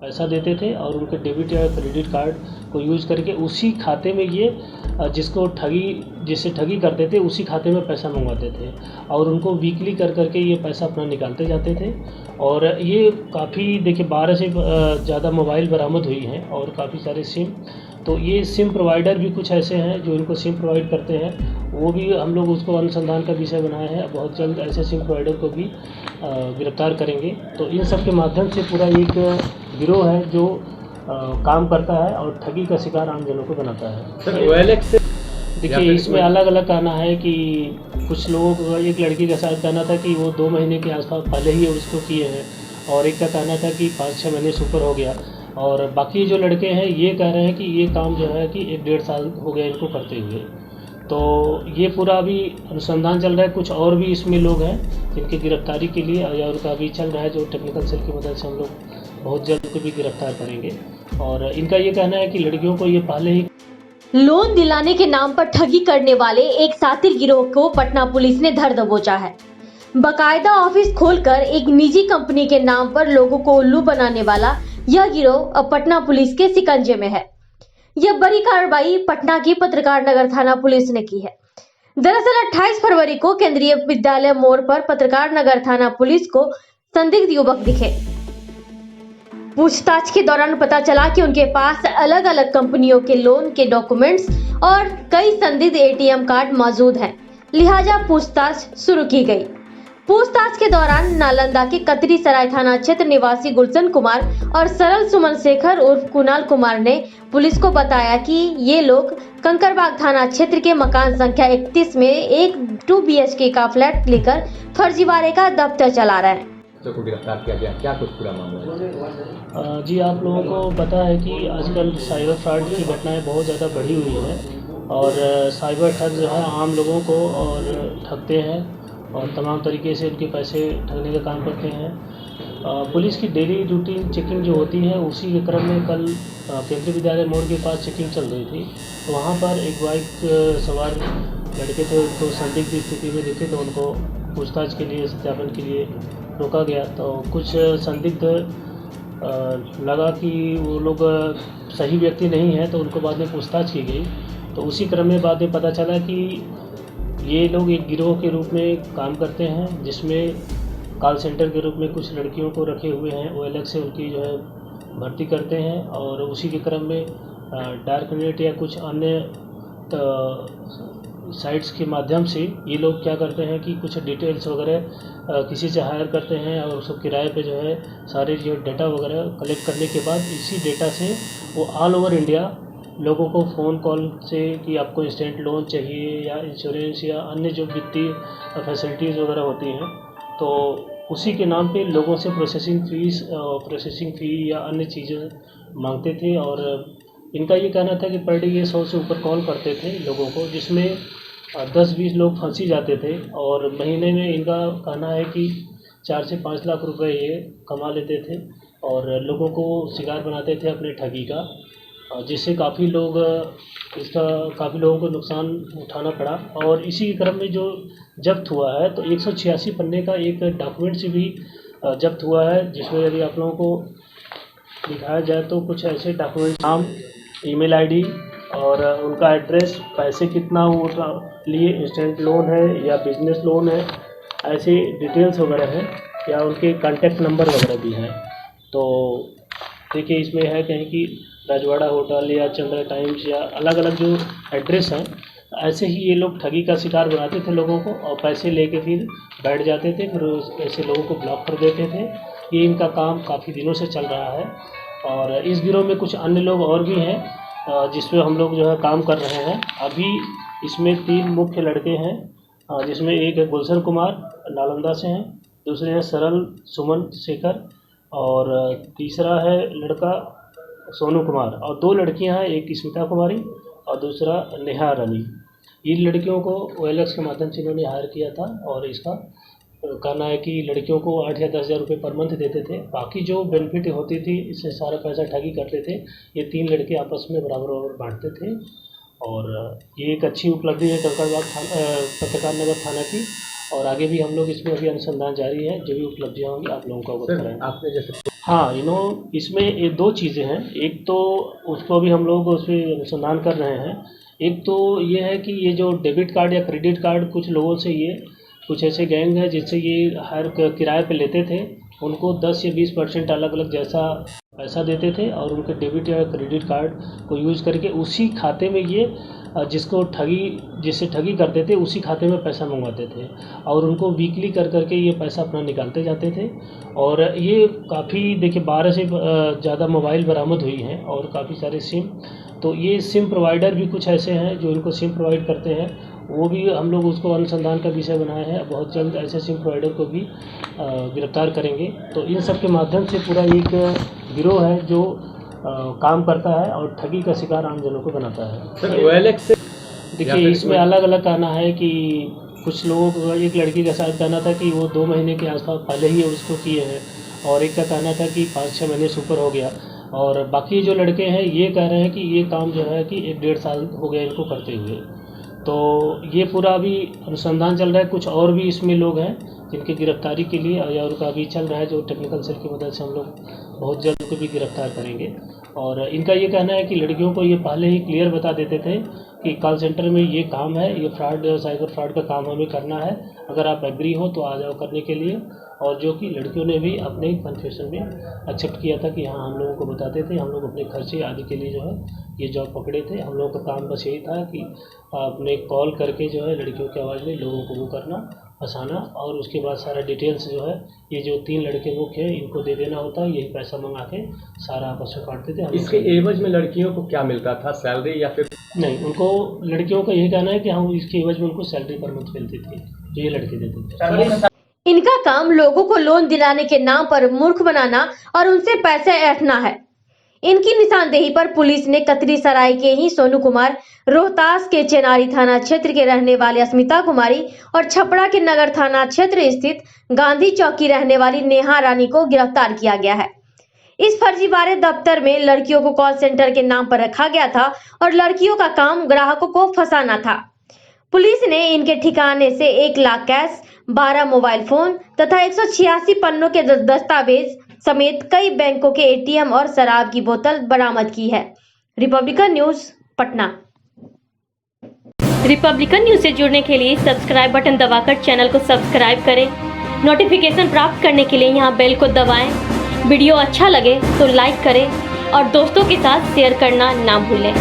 पैसा देते थे और उनके डेबिट या क्रेडिट कार्ड को यूज़ करके उसी खाते में ये जिससे ठगी करते थे उसी खाते में पैसा मंगवाते थे और उनको वीकली कर करके ये पैसा अपना निकालते जाते थे। और ये काफ़ी देखिए 12 से ज़्यादा मोबाइल बरामद हुई हैं और काफ़ी सारे सिम। तो ये सिम प्रोवाइडर भी कुछ ऐसे हैं जो इनको सिम प्रोवाइड करते हैं, वो भी हम लोग उसको अनुसंधान का विषय बनाए हैं। बहुत जल्द ऐसे सिम प्रोवाइडर को भी गिरफ्तार करेंगे। तो इन सब के माध्यम से पूरा एक गिरोह है जो काम करता है और ठगी का शिकार आम जनों को बनाता है। सर OLX से देखिए इसमें अलग अलग कहना है कि कुछ लोगों को एक लड़की का साथ कहना था कि वो 2 महीने के आसपास पहले ही उसको किए हैं और एक का कहना था कि 5-6 महीने से ऊपर हो गया। और बाकी जो लड़के हैं ये कह रहे हैं कि ये काम जो है कि 1-1.5 साल हो गया इनको करते हुए। तो ये पूरा अभी अनुसंधान चल रहा है। कुछ और भी इसमें लोग हैं जिनकी गिरफ्तारी के लिए या उनका अभी चल रहा है, जो टेक्निकल सेल की मदद से हम लोग बहुत जल्द को भी गिरफ्तार करेंगे। और इनका ये कहना है कि लड़कियों को ये पहले ही लोन दिलाने के नाम पर ठगी करने वाले एक शातिर गिरोह को पटना पुलिस ने धर दबोचा है। बकायदा ऑफिस खोलकर एक निजी कंपनी के नाम पर लोगों को उल्लू बनाने वाला यह गिरोह अब पटना पुलिस के शिकंजे में है। यह बड़ी कार्रवाई पटना की पत्रकार नगर थाना पुलिस ने की है। दरअसल 28 फरवरी को केंद्रीय विद्यालय मोड़ पर पत्रकार नगर थाना पुलिस को संदिग्ध युवक दिखे। पूछताछ के दौरान पता चला कि उनके पास अलग अलग कंपनियों के लोन के डॉक्यूमेंट्स और कई संदिग्ध ATM कार्ड मौजूद हैं। लिहाजा पूछताछ शुरू की गई। पूछताछ के दौरान नालंदा के कतरी सराय थाना क्षेत्र निवासी गुलशन कुमार और सरल सुमन शेखर उर्फ कुणाल कुमार ने पुलिस को बताया कि ये लोग कंकरबाग थाना क्षेत्र के मकान संख्या 31 में एक 2 BHK का फ्लैट लेकर फर्जीवाड़े का दफ्तर चला रहे हैं। को गिरफ्तार किया गया, क्या कुछ पूरा मामला है? जी, आप लोगों को पता है कि आजकल साइबर फ्रॉड की घटनाएं बहुत ज़्यादा बढ़ी हुई हैं और साइबर ठग जो है आम लोगों को और ठगते हैं और तमाम तरीके से उनके पैसे ठगने का काम करते हैं। पुलिस की डेली रूटीन चेकिंग जो होती है उसी के क्रम में कल केंद्रीय विद्यालय मोड़ के पास चेकिंग चल रही थी। तो वहाँ पर एक बाइक सवार लड़के थे, उनको संदिग्ध स्थिति में दिखे तो उनको पूछताछ के लिए सत्यापन के लिए रोका गया। तो कुछ संदिग्ध लगा कि वो लोग सही व्यक्ति नहीं है तो उनको बाद में पूछताछ की गई। तो उसी क्रम में बाद में पता चला कि ये लोग एक गिरोह के रूप में काम करते हैं जिसमें कॉल सेंटर के रूप में कुछ लड़कियों को रखे हुए हैं। OLX से उनकी जो है भर्ती करते हैं और उसी के क्रम में डार्क नेट या कुछ अन्य साइट्स के माध्यम से ये लोग क्या करते हैं कि कुछ डिटेल्स वगैरह किसी से हायर करते हैं और उसको किराए पे जो है सारे जो डेटा वगैरह कलेक्ट करने के बाद इसी डेटा से वो ऑल ओवर इंडिया लोगों को फ़ोन कॉल से कि आपको इंस्टेंट लोन चाहिए या इंश्योरेंस या अन्य जो वित्तीय फैसिलिटीज़ वगैरह होती हैं तो उसी के नाम पे लोगों से प्रोसेसिंग फ़ी या अन्य चीज़ें मांगते थे। और इनका ये कहना था कि पर डे ये 100 से ऊपर कॉल करते थे लोगों को, जिसमें 10-20 लोग फंसी जाते थे और महीने में इनका कहना है कि 4 से 5 लाख रुपए ये कमा लेते थे और लोगों को शिकार बनाते थे अपने ठगी का, जिससे काफ़ी लोगों को नुकसान उठाना पड़ा। और इसी के क्रम में जो जब्त हुआ है तो 186 पन्ने का एक डॉक्यूमेंट्स भी जब्त हुआ है, जिसमें यदि आप लोगों को दिखाया जाए तो कुछ ऐसे डॉक्यूमेंट नाम, ईमेल आईडी और उनका एड्रेस, पैसे कितना वो लिए, इंस्टेंट लोन है या बिजनेस लोन है, ऐसे डिटेल्स वगैरह हैं या उनके कॉन्टैक्ट नंबर वगैरह भी हैं। तो देखिए इसमें है कहीं कि राजवाड़ा होटल या चंद्रा टाइम्स या अलग अलग जो एड्रेस हैं, ऐसे ही ये लोग ठगी का शिकार बनाते थे लोगों को और पैसे लेके फिर बैठ जाते थे, फिर ऐसे लोगों को ब्लॉक कर देते थे। ये इनका काम काफ़ी दिनों से चल रहा है और इस गिरोह में कुछ अन्य लोग और भी हैं जिसमें हम लोग जो है काम कर रहे हैं। अभी इसमें 3 मुख्य लड़के हैं जिसमें एक है गुलशन कुमार नालंदा से हैं, दूसरे हैं सरल सुमन शेखर और तीसरा है लड़का सोनू कुमार और 2 लड़कियां हैं, एक स्मिता कुमारी और दूसरा नेहा रानी। इन लड़कियों को OLX के माध्यम से इन्होंने हायर किया था और इसका कहना है कि लड़कियों को 8 या 10 हज़ार रुपये पर मंथ देते थे। बाकी जो बेनिफिट होती थी इससे सारा पैसा ठगी करते थे। ये 3 लड़के आपस में बराबर बांटते थे और ये एक अच्छी उपलब्धि है कंकड़बाग पत्रकार नगर थाना की। और आगे भी हम लोग इसमें अभी अनुसंधान जारी है, जो भी उपलब्धियाँ होंगी आप लोगों को अवगत कराएंगे। आपने जैसे हाँ, इसमें ये 2 चीज़ें हैं। एक तो उसको भी हम लोग उस पे अनुसंधान कर रहे हैं। एक तो ये है कि ये जो डेबिट कार्ड या क्रेडिट कार्ड कुछ लोगों से ये कुछ ऐसे गैंग है जिससे ये हर किराए पे लेते थे, उनको 10 या 20% अलग-अलग जैसा पैसा देते थे और उनके डेबिट या क्रेडिट कार्ड को यूज़ करके उसी खाते में ये जिससे ठगी करते थे उसी खाते में पैसा मंगवाते थे और उनको वीकली कर के ये पैसा अपना निकालते जाते थे। और ये काफ़ी देखिए 12 से ज़्यादा मोबाइल बरामद हुई हैं और काफ़ी सारे सिम। तो ये सिम प्रोवाइडर भी कुछ ऐसे हैं जो इनको सिम प्रोवाइड करते हैं, वो भी हम लोग उसको अनुसंधान का विषय बनाए हैं। बहुत जल्द ऐसे सिम प्रोवाइडर को भी गिरफ्तार करेंगे। तो इन सब के माध्यम से पूरा एक गिरोह है जो काम करता है और ठगी का शिकार आम जनों को बनाता है। सर OLX से देखिए इसमें अलग अलग कहना है कि कुछ लोगों को, एक लड़की का शायद कहना था कि वो 2 महीने के आसपास पहले ही उसको किए हैं और एक का कहना था कि 5-6 महीने से ऊपर हो गया और बाकी जो लड़के हैं ये कह रहे हैं कि ये काम जो है कि 1-1.5 साल हो गया इनको करते हुए। तो ये पूरा अभी अनुसंधान चल रहा है। कुछ और भी इसमें लोग हैं जिनकी गिरफ्तारी के लिए या उनका अभी चल रहा है, जो टेक्निकल सेल की मदद से हम लोग बहुत जल्द उनको भी गिरफ्तार करेंगे। और इनका ये कहना है कि लड़कियों को ये पहले ही क्लियर बता देते थे कि कॉल सेंटर में ये काम है, ये फ्रॉड साइबर फ्रॉड का काम हमें करना है, अगर आप एग्री हो तो आ जाओ करने के लिए। और जो कि लड़कियों ने भी अपने कन्फेशन में एक्सेप्ट किया था कि हाँ हम लोगों को बताते थे, हम लोग अपने खर्चे आदि के लिए जो है ये जॉब पकड़े थे। हम लोगों का काम बस यही था कि अपने कॉल करके जो है लड़कियों की आवाज़ में लोगों को वो करना, फंसाना और उसके बाद सारा डिटेल्स जो है ये जो 3 लड़के मुख्य हैं इनको दे देना होता है, यही पैसा मंगा के सारा आपस में काटते थे। इसके एवज में लड़कियों को क्या मिलता था, सैलरी या फिर? नहीं, उनको लड़कियों का यही कहना है कि हम इसके एवज में उनको सैलरी पर मंथ मिलती थी जो ये लड़के देते थे। इनका काम लोगों को लोन दिलाने के नाम पर मूर्ख बनाना और उनसे पैसे ऐंठना है। इनकी निशानदेही पर पुलिस ने कतरी सराय के ही सोनू कुमार, रोहतास के चेनारी थाना क्षेत्र के रहने वाली अस्मिता कुमारी और छपरा के नगर थाना क्षेत्र स्थित गांधी चौक की रहने वाली नेहा रानी को गिरफ्तार किया गया है। इस फर्जीवाड़े दफ्तर में लड़कियों को कॉल सेंटर के नाम पर रखा गया था और लड़कियों का काम ग्राहकों को फंसाना था। पुलिस ने इनके ठिकाने से 1 लाख कैश, 12 मोबाइल फोन तथा 186 पन्नों के दस्तावेज समेत कई बैंकों के ATM और शराब की बोतल बरामद की है। Republican news Patna. Republican news से जुड़ने के लिए सब्सक्राइब बटन दबाकर चैनल को सब्सक्राइब करें। नोटिफिकेशन प्राप्त करने के लिए यहाँ बेल को दबाएं। वीडियो अच्छा लगे तो लाइक करें और दोस्तों के साथ शेयर करना ना भूलें।